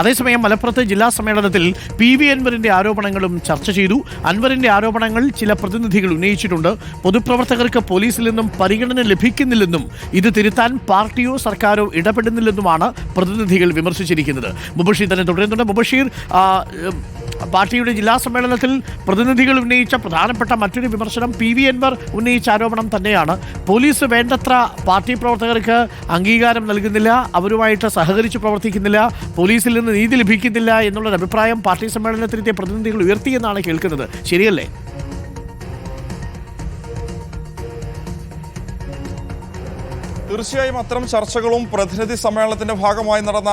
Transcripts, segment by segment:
അതേസമയം മലപ്പുറത്ത് ജില്ലാ സമ്മേളനത്തിൽ PV അൻവറിന്റെ ആരോപണങ്ങളും ചർച്ച ചെയ്തു. അൻവറിന്റെ ആരോപണങ്ങൾ ചില പ്രതിനിധികൾ ഉന്നയിച്ചിട്ടുണ്ട്. പൊതുപ്രവർത്തകർക്ക് പോലീസിൽ നിന്നും പരിഗണന ലഭിക്കുന്നില്ലെന്നും ഇത് തിരുത്താൻ പാർട്ടിയോ സർക്കാരോ ഇടപെടുന്നില്ലെന്നുമാണ് പ്രതിനിധികൾ വിമർശിച്ചിരിക്കുന്നത്. മുബഷീർ തന്നെ തുടരുന്നുണ്ട്. മുബഷീർ, പാർട്ടിയുടെ ജില്ലാ സമ്മേളനത്തിൽ പ്രതിനിധികൾ ഉന്നയിച്ച പ്രധാനപ്പെട്ട മറ്റൊരു വിമർശനം PV അൻവർ ഉന്നയിച്ച ആരോപണം തന്നെയാണ്. പോലീസ് വേണ്ടത്ര പാർട്ടി പ്രവർത്തകർക്ക് അംഗീകാരം നൽകുന്നില്ല, അവരുമായിട്ട് സഹകരിച്ച് പ്രവർത്തിക്കുന്നില്ല, പോലീസിൽ നിന്ന് നീതി ലഭിക്കുന്നില്ല എന്നുള്ളൊരു അഭിപ്രായം പാർട്ടി സമ്മേളനത്തിലെത്തിയ പ്രതിനിധികൾ ഉയർത്തിയെന്നാണ് കേൾക്കുന്നത്. ശരിയല്ലേ? തീർച്ചയായും അത്തരം ചർച്ചകളും പ്രതിനിധി സമ്മേളനത്തിന്റെ ഭാഗമായി നടന്ന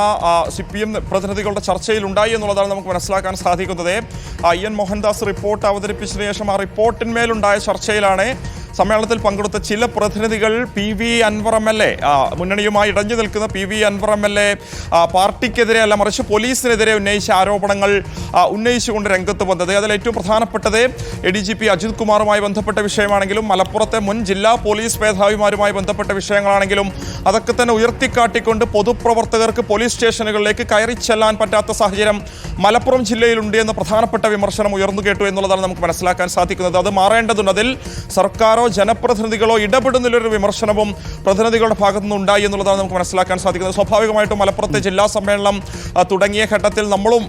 CPM പ്രതിനിധികളുടെ ചർച്ചയിൽ ഉണ്ടായി എന്നുള്ളതാണ് നമുക്ക് മനസ്സിലാക്കാൻ സാധിക്കുന്നത്. IN മോഹൻദാസ് റിപ്പോർട്ട് അവതരിപ്പിച്ചതിനു ശേഷം ആ റിപ്പോർട്ടിന്മേലുണ്ടായ ചർച്ചയിലാണ് സമ്മേളനത്തിൽ പങ്കെടുത്ത ചില പ്രതിനിധികൾ PV അൻവർ MLA, മുന്നണിയുമായി ഇടഞ്ഞു നിൽക്കുന്ന PV അൻവർ MLA പാർട്ടിക്കെതിരെ അല്ല മറിച്ച് പോലീസിനെതിരെ ഉന്നയിച്ച ആരോപണങ്ങൾ ഉന്നയിച്ചുകൊണ്ട് രംഗത്ത് വന്നത്. അതിൽ ഏറ്റവും പ്രധാനപ്പെട്ടത് ADGP അജിത് കുമാറുമായി ബന്ധപ്പെട്ട വിഷയമാണെങ്കിലും മലപ്പുറത്തെ മുൻ ജില്ലാ പോലീസ് മേധാവിമാരുമായി ബന്ധപ്പെട്ട വിഷയങ്ങളാണെങ്കിലും അതൊക്കെ തന്നെ ഉയർത്തിക്കാട്ടിക്കൊണ്ട് പൊതുപ്രവർത്തകർക്ക് പോലീസ് സ്റ്റേഷനുകളിലേക്ക് കയറി ചെല്ലാൻ പറ്റാത്ത സാഹചര്യം മലപ്പുറം ജില്ലയിലുണ്ട് എന്ന പ്രധാനപ്പെട്ട വിമർശനം ഉയർന്നു കേട്ടു എന്നുള്ളതാണ് നമുക്ക് മനസ്സിലാക്കാൻ സാധിക്കുന്നത്. അത് മാറേണ്ടതുണ്ട്. അതിൽ സർക്കാരോ ജനപ്രതിനിധികളോ ഇടപെടുന്നില്ലൊരു വിമർശനവും പ്രതിനിധികളുടെ ഭാഗത്തുനിന്ന് ഉണ്ടായി എന്നുള്ളതാണ് നമുക്ക് മനസ്സിലാക്കാൻ സാധിക്കുന്നത്. സ്വാഭാവികമായിട്ടും മലപ്പുറത്തെ ജില്ലാ സമ്മേളനം തുടങ്ങിയ ഘട്ടത്തിൽ നമ്മളും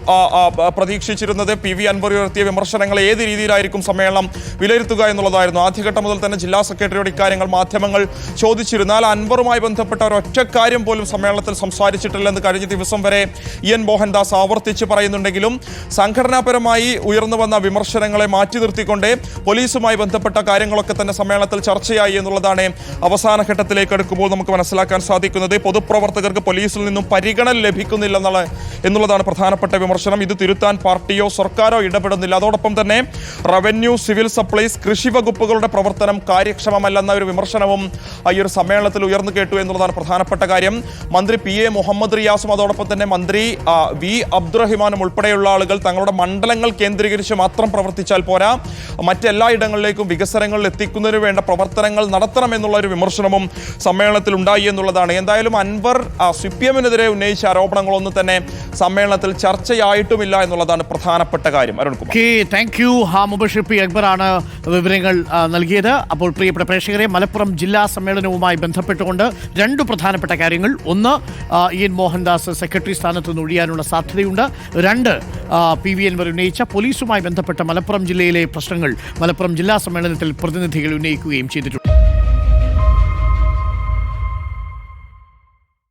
പ്രതീക്ഷിച്ചിരുന്നത് PV അൻവർ ഉയർത്തിയ വിമർശനങ്ങൾ ഏത് രീതിയിലായിരിക്കും സമ്മേളനം വിലയിരുത്തുക എന്നുള്ളതായിരുന്നു. ആദ്യഘട്ടം മുതൽ തന്നെ ജില്ലാ സെക്രട്ടറിയോട് ഇക്കാര്യങ്ങൾ മാധ്യമങ്ങൾ ചോദിച്ചിരുന്നാൽ അൻവറുമായി ബന്ധപ്പെട്ട ഒരൊറ്റ കാര്യം പോലും സമ്മേളനത്തിൽ സംസാരിച്ചിട്ടില്ലെന്ന് കഴിഞ്ഞ ദിവസം വരെ IN മോഹൻദാസ് ആവർത്തിച്ച് പറയുന്നുണ്ടെങ്കിലും സംഘടനാപരമായി ഉയർന്നു വന്ന വിമർശനങ്ങളെ മാറ്റി നിർത്തിക്കൊണ്ട് പോലീസുമായി ബന്ധപ്പെട്ട കാര്യങ്ങളൊക്കെ തന്നെ സമ്മേളനത്തിൽ ചർച്ചയായി എന്നുള്ളതാണ് അവസാന ഘട്ടത്തിലേക്ക് അടുക്കുമ്പോൾ നമുക്ക് മനസ്സിലാക്കാൻ സാധിക്കുന്നത്. പൊതുപ്രവർത്തകർക്ക് പോലീസിൽ നിന്നും പരിഗണന ലഭിക്കുന്നില്ല എന്നുള്ളതാണ് പ്രധാനപ്പെട്ട വിമർശനം. ഇത് തിരുത്താൻ പാർട്ടിയോ സർക്കാരോ ഇടപെടുന്നില്ല. അതോടൊപ്പം തന്നെ റവന്യൂ, സിവിൽ സപ്ലൈസ്, കൃഷി വകുപ്പുകളുടെ പ്രവർത്തനം കാര്യക്ഷമമല്ലെന്ന ഒരു വിമർശനവും ഈ ഒരു സമ്മേളനത്തിൽ ഉയർന്നു കേട്ടു എന്നുള്ളതാണ് പ്രധാനപ്പെട്ട കാര്യം. മന്ത്രി PA മുഹമ്മദ് റിയാസും അതോടൊപ്പം തന്നെ മന്ത്രി V അബ്ദുറഹിമാനും ഉൾപ്പെടെയുള്ള ആളുകൾ തങ്ങളുടെ മണ്ഡലങ്ങൾ കേന്ദ്രീകരിച്ച് മാത്രം പ്രവർത്തിച്ചാൽ പോരാ, മറ്റെല്ലാ ഇടങ്ങളിലേക്കും വികസനങ്ങൾ എത്തിക്കുന്നതിന് വേണ്ട പ്രവർത്തനങ്ങൾ നടത്തണമെന്നുള്ള ഒരു വിമർശനവും സമ്മേളനത്തിൽ ഉണ്ടായി എന്നുള്ളതാണ്. എന്തായാലും അൻവർ CPM-നെതിരെ ഉന്നയിച്ച ആരോപണങ്ങളൊന്നും തന്നെ സമ്മേളനത്തിൽ ചർച്ചയായിട്ടുമില്ല എന്നുള്ളതാണ് പ്രധാനപ്പെട്ട കാര്യം. Arunkumar, thank you. Mubasheer P. അക്ബറാണ് വിവരങ്ങൾ നൽകിയത്. അപ്പോൾ പ്രിയപ്പെട്ട പ്രേക്ഷകരെ, മലപ്പുറം ജില്ലാ സമ്മേളനവുമായി ബന്ധപ്പെട്ടുകൊണ്ട് രണ്ട് പ്രധാനപ്പെട്ട കാര്യങ്ങൾ: ഒന്ന്, IN മോഹൻദാസ് സെക്രട്ടറി സ്ഥാനത്ത് നിന്ന് ഒഴിയാനുള്ള സാധ്യതയുണ്ട്. രണ്ട്, PV അൻവർ ഉന്നയിച്ച പോലീസുമായി ബന്ധപ്പെട്ട മലപ്പുറം ജില്ലയിലെ പ്രശ്നങ്ങൾ മലപ്പുറം ജില്ലാ സമ്മേളനത്തിൽ പ്രതിനിധികൾ ഉന്നയിക്കുകയും ചെയ്തിട്ടുണ്ട്.